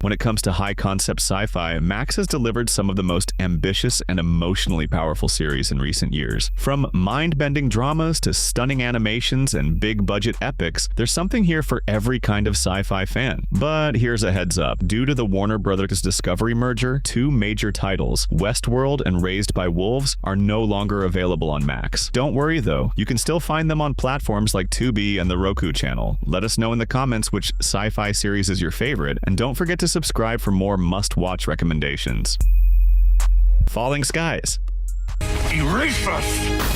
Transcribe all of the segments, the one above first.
When it comes to high-concept sci-fi, Max has delivered some of the most ambitious and emotionally powerful series in recent years. From mind-bending dramas to stunning animations and big-budget epics, there's something here for every kind of sci-fi fan. But here's a heads up. Due to the Warner Brothers Discovery merger, two major titles, Westworld and Raised by Wolves, are no longer available on Max. Don't worry though, you can still find them on platforms like Tubi and the Roku channel. Let us know in the comments which sci-fi series is your favorite, and don't forget to subscribe for more must-watch recommendations. Falling Skies. Erase us!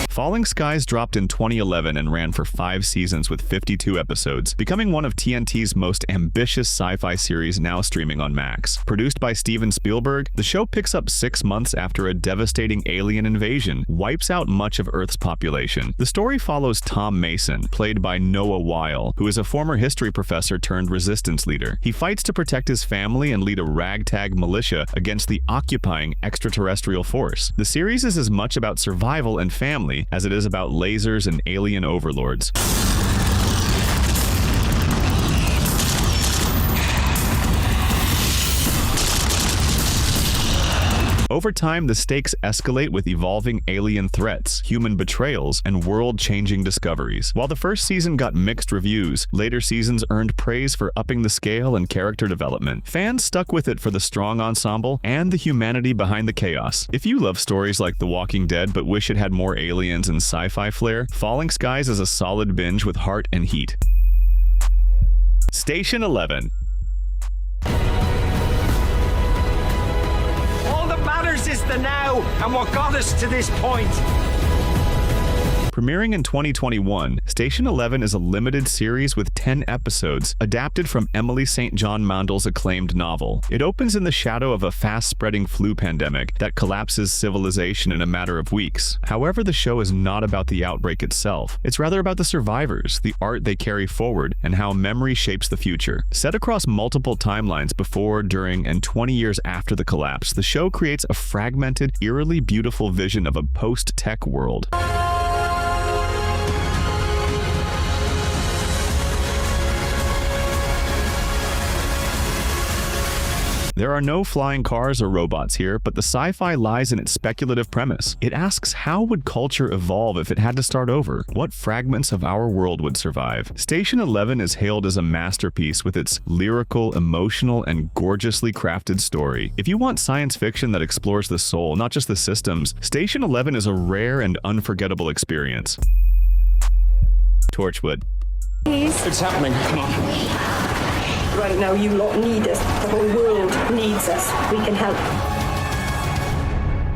Falling Skies dropped in 2011 and ran for 5 seasons with 52 episodes, becoming one of TNT's most ambitious sci-fi series now streaming on Max. Produced by Steven Spielberg, the show picks up 6 months after a devastating alien invasion wipes out much of Earth's population. The story follows Tom Mason, played by Noah Weil, who is a former history professor turned resistance leader. He fights to protect his family and lead a ragtag militia against the occupying extraterrestrial force. The series is as much about survival and family as it is about lasers and alien overlords. Over time, the stakes escalate with evolving alien threats, human betrayals, and world-changing discoveries. While the first season got mixed reviews, later seasons earned praise for upping the scale and character development. Fans stuck with it for the strong ensemble and the humanity behind the chaos. If you love stories like The Walking Dead but wish it had more aliens and sci-fi flair, Falling Skies is a solid binge with heart and heat. Station 11. Is the now and what got us to this point. Premiering in 2021, Station 11 is a limited series with 10 episodes, adapted from Emily St. John Mandle's acclaimed novel. It opens in the shadow of a fast-spreading flu pandemic that collapses civilization in a matter of weeks. However, the show is not about the outbreak itself. It's rather about the survivors, the art they carry forward, and how memory shapes the future. Set across multiple timelines before, during, and 20 years after the collapse, the show creates a fragmented, eerily beautiful vision of a post-tech world. There are no flying cars or robots here, but the sci-fi lies in its speculative premise. It asks, how would culture evolve if it had to start over? What fragments of our world would survive? Station 11 is hailed as a masterpiece with its lyrical, emotional, and gorgeously crafted story. If you want science fiction that explores the soul, not just the systems, Station 11 is a rare and unforgettable experience. Torchwood. It's happening. Come on. Right now, you lot need us. The whole world needs us. We can help.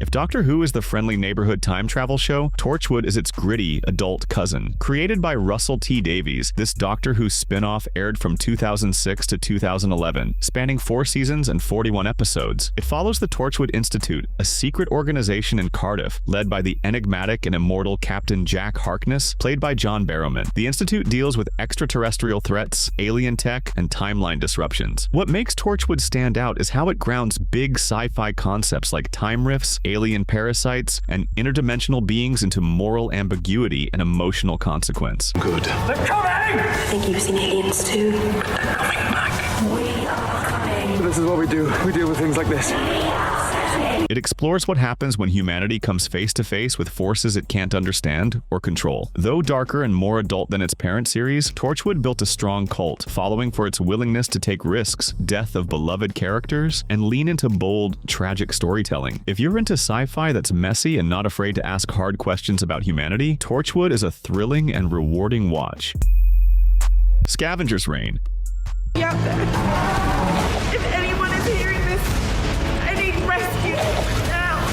If Doctor Who is the friendly neighborhood time travel show, Torchwood is its gritty, adult cousin. Created by Russell T. Davies, this Doctor Who spin-off aired from 2006 to 2011, spanning 4 seasons and 41 episodes. It follows the Torchwood Institute, a secret organization in Cardiff, led by the enigmatic and immortal Captain Jack Harkness, played by John Barrowman. The Institute deals with extraterrestrial threats, alien tech, and timeline disruptions. What makes Torchwood stand out is how it grounds big sci-fi concepts like time rifts, alien parasites, and interdimensional beings into moral ambiguity and emotional consequence. Good. They're coming! I think you've seen aliens too. They're coming back. We are coming. This is what we do. We deal with things like this. It explores what happens when humanity comes face-to-face with forces it can't understand or control. Though darker and more adult than its parent series, Torchwood built a strong cult, following for its willingness to take risks, death of beloved characters, and lean into bold, tragic storytelling. If you're into sci-fi that's messy and not afraid to ask hard questions about humanity, Torchwood is a thrilling and rewarding watch. Scavenger's Reign. Out there. If anyone is hearing this, I need rescue. Now,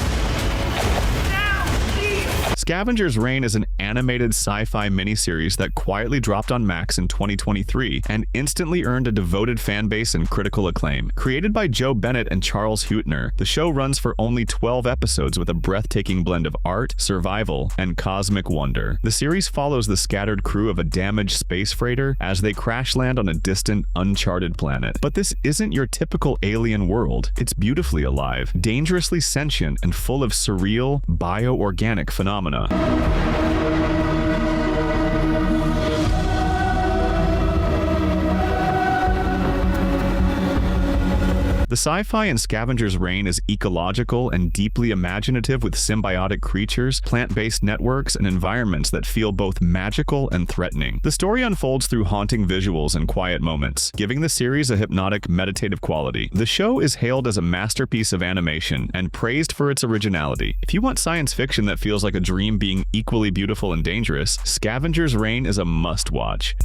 please. Scavenger's Reign is an animated sci-fi miniseries that quietly dropped on Max in 2023 and instantly earned a devoted fan base and critical acclaim. Created by Joe Bennett and Charles Huetner, the show runs for only 12 episodes with a breathtaking blend of art, survival, and cosmic wonder. The series follows the scattered crew of a damaged space freighter as they crash land on a distant, uncharted planet. But this isn't your typical alien world. It's beautifully alive, dangerously sentient, and full of surreal, bioorganic phenomena. The sci-fi in Scavenger's Reign is ecological and deeply imaginative, with symbiotic creatures, plant-based networks, and environments that feel both magical and threatening. The story unfolds through haunting visuals and quiet moments, giving the series a hypnotic, meditative quality. The show is hailed as a masterpiece of animation and praised for its originality. If you want science fiction that feels like a dream being equally beautiful and dangerous, Scavenger's Reign is a must-watch.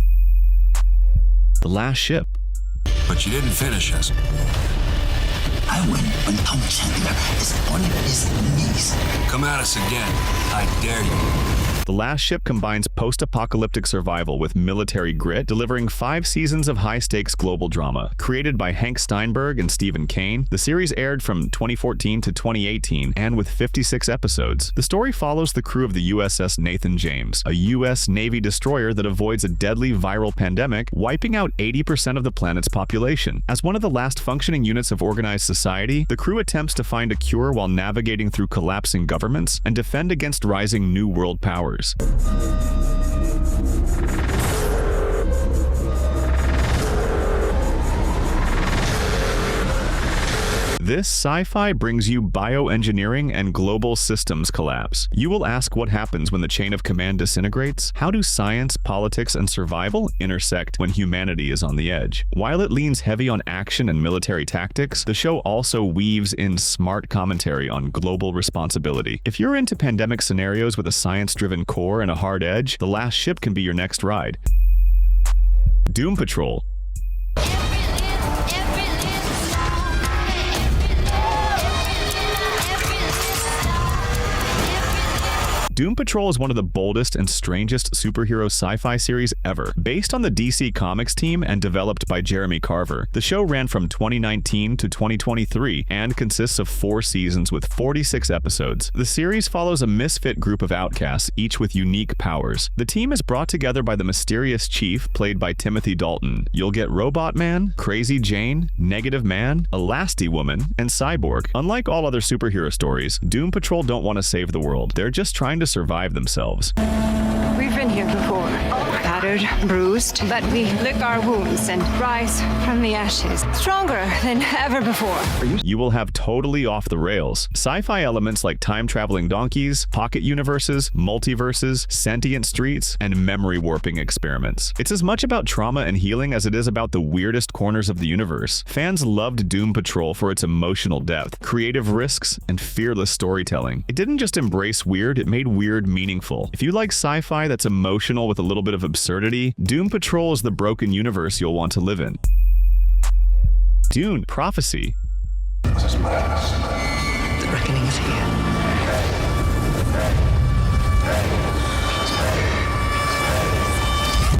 The Last Ship. But you didn't finish us. I win when Tom Chandler is on his knees. Come at us again. I dare you. The Last Ship combines post-apocalyptic survival with military grit, delivering 5 seasons of high-stakes global drama. Created by Hank Steinberg and Stephen Kane, the series aired from 2014 to 2018 and with 56 episodes. The story follows the crew of the USS Nathan James, a U.S. Navy destroyer that avoids a deadly viral pandemic, wiping out 80% of the planet's population. As one of the last functioning units of organized society, the crew attempts to find a cure while navigating through collapsing governments and defend against rising New World powers. This sci-fi brings you bioengineering and global systems collapse. You will ask what happens when the chain of command disintegrates? How do science, politics, and survival intersect when humanity is on the edge? While it leans heavy on action and military tactics, the show also weaves in smart commentary on global responsibility. If you're into pandemic scenarios with a science-driven core and a hard edge, The Last Ship can be your next ride. Doom Patrol. Doom Patrol is one of the boldest and strangest superhero sci-fi series ever. Based on the DC Comics team and developed by Jeremy Carver, the show ran from 2019 to 2023 and consists of 4 seasons with 46 episodes. The series follows a misfit group of outcasts, each with unique powers. The team is brought together by the mysterious Chief, played by Timothy Dalton. You'll get Robot Man, Crazy Jane, Negative Man, Elasti Woman, and Cyborg. Unlike all other superhero stories, Doom Patrol don't want to save the world. They're just trying to survive themselves. We've been here before. Battered, bruised, but we lick our wounds and rise from the ashes, stronger than ever before. You will have totally off the rails sci-fi elements like time-traveling donkeys, pocket universes, multiverses, sentient streets, and memory warping experiments. It's as much about trauma and healing as it is about the weirdest corners of the universe. Fans loved Doom Patrol for its emotional depth, creative risks, and fearless storytelling. It didn't just embrace weird, it made weird meaningful. If you like sci-fi that's emotional with a little bit of absurdity, Doom Patrol is the broken universe you'll want to live in. Dune: Prophecy. The reckoning is here.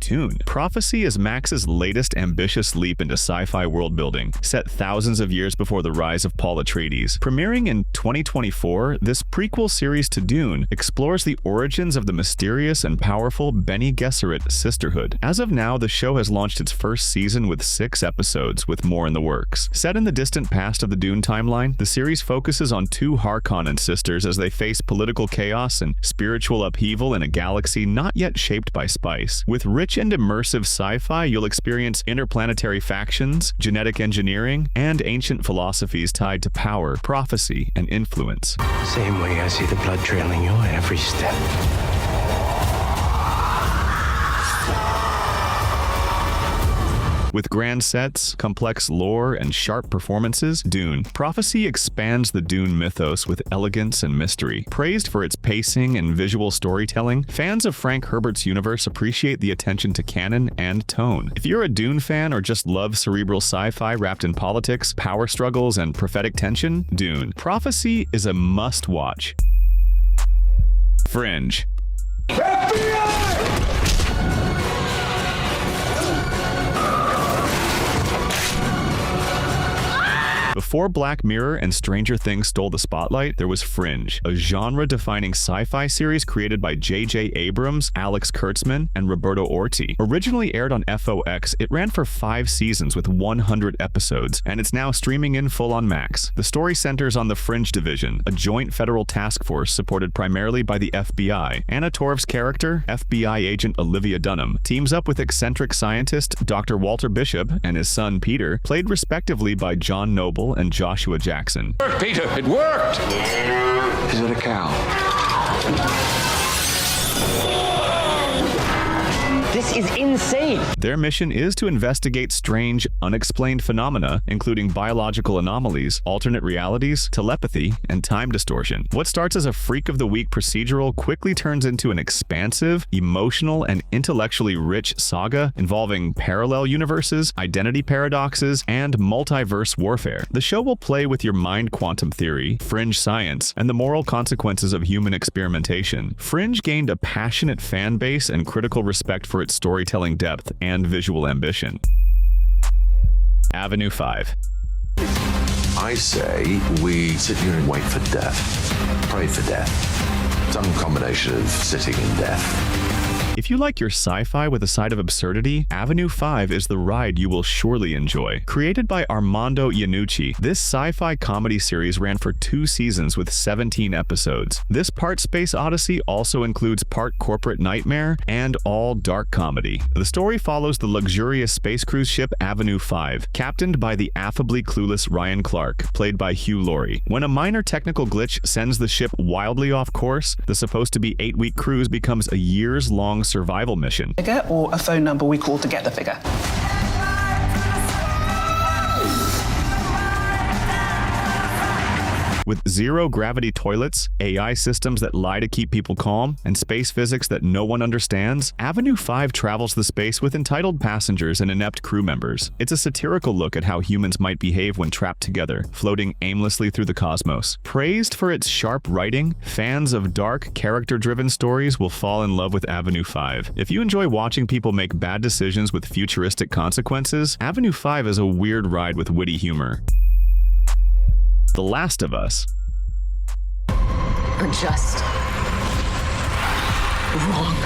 Dune: Prophecy is Max's latest ambitious leap into sci-fi world-building, set thousands of years before the rise of Paul Atreides. Premiering in 2024, this prequel series to Dune explores the origins of the mysterious and powerful Bene Gesserit sisterhood. As of now, the show has launched its first season with 6 episodes, with more in the works. Set in the distant past of the Dune timeline, the series focuses on 2 Harkonnen sisters as they face political chaos and spiritual upheaval in a galaxy not yet shaped by spice. With rich and immersive sci-fi, you'll experience interplanetary factions, genetic engineering, and ancient philosophies tied to power, prophecy, and influence. Same way I see the blood trailing you at every step. With grand sets, complex lore, and sharp performances, Dune: Prophecy expands the Dune mythos with elegance and mystery. Praised for its pacing and visual storytelling, fans of Frank Herbert's universe appreciate the attention to canon and tone. If you're a Dune fan or just love cerebral sci-fi wrapped in politics, power struggles, and prophetic tension, Dune: Prophecy is a must-watch. Fringe. Before Black Mirror and Stranger Things stole the spotlight, there was Fringe, a genre-defining sci-fi series created by J.J. Abrams, Alex Kurtzman, and Roberto Orti. Originally aired on FOX, it ran for 5 seasons with 100 episodes, and it's now streaming in full on Max. The story centers on the Fringe Division, a joint federal task force supported primarily by the FBI. Anna Torv's character, FBI agent Olivia Dunham, teams up with eccentric scientist Dr. Walter Bishop and his son Peter, played respectively by John Noble and Joshua Jackson. Peter, it worked! Is it a cow? This is insane. Their mission is to investigate strange, unexplained phenomena, including biological anomalies, alternate realities, telepathy, and time distortion. What starts as a freak of the week procedural quickly turns into an expansive, emotional, and intellectually rich saga involving parallel universes, identity paradoxes, and multiverse warfare. The show will play with your mind quantum theory, fringe science, and the moral consequences of human experimentation. Fringe gained a passionate fan base and critical respect for its storytelling depth and visual ambition. Avenue 5. I say we sit here and wait for death. Pray for death. Some combination of sitting and death. If you like your sci-fi with a side of absurdity, Avenue 5 is the ride you will surely enjoy. Created by Armando Iannucci, this sci-fi comedy series ran for 2 seasons with 17 episodes. This part space odyssey also includes part corporate nightmare and all dark comedy. The story follows the luxurious space cruise ship Avenue 5, captained by the affably clueless Ryan Clark, played by Hugh Laurie. When a minor technical glitch sends the ship wildly off course, the supposed to be 8-week cruise becomes a years-long survival mission. Figure or a phone number we call to get the figure. With zero-gravity toilets, AI systems that lie to keep people calm, and space physics that no one understands, Avenue 5 travels the space with entitled passengers and inept crew members. It's a satirical look at how humans might behave when trapped together, floating aimlessly through the cosmos. Praised for its sharp writing, fans of dark, character-driven stories will fall in love with Avenue 5. If you enjoy watching people make bad decisions with futuristic consequences, Avenue 5 is a weird ride with witty humor. The Last of Us. You're just wrong.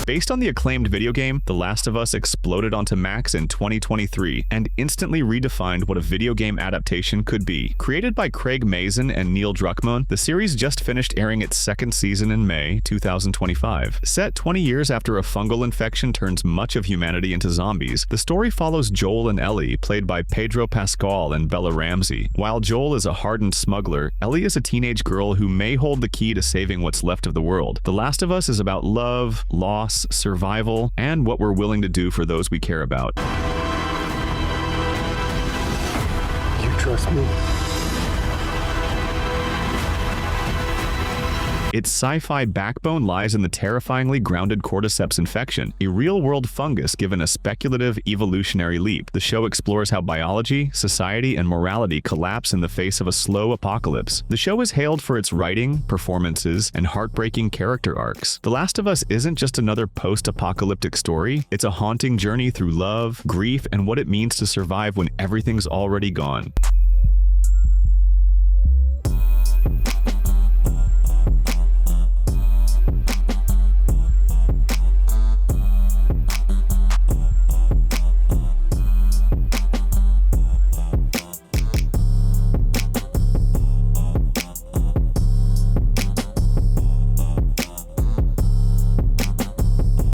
Based on the acclaimed video game, The Last of Us exploded onto Max in 2023 and instantly redefined what a video game adaptation could be. Created by Craig Mazin and Neil Druckmann, the series just finished airing its 2nd season in May 2025. Set 20 years after a fungal infection turns much of humanity into zombies, the story follows Joel and Ellie, played by Pedro Pascal and Bella Ramsey. While Joel is a hardened smuggler, Ellie is a teenage girl who may hold the key to saving what's left of the world. The Last of Us is about love, loss, survival, and what we're willing to do for those we care about. You trust me? Its sci-fi backbone lies in the terrifyingly grounded cordyceps infection, a real-world fungus given a speculative evolutionary leap. The show explores how biology, society, and morality collapse in the face of a slow apocalypse. The show is hailed for its writing, performances, and heartbreaking character arcs. The Last of Us isn't just another post-apocalyptic story, it's a haunting journey through love, grief, and what it means to survive when everything's already gone.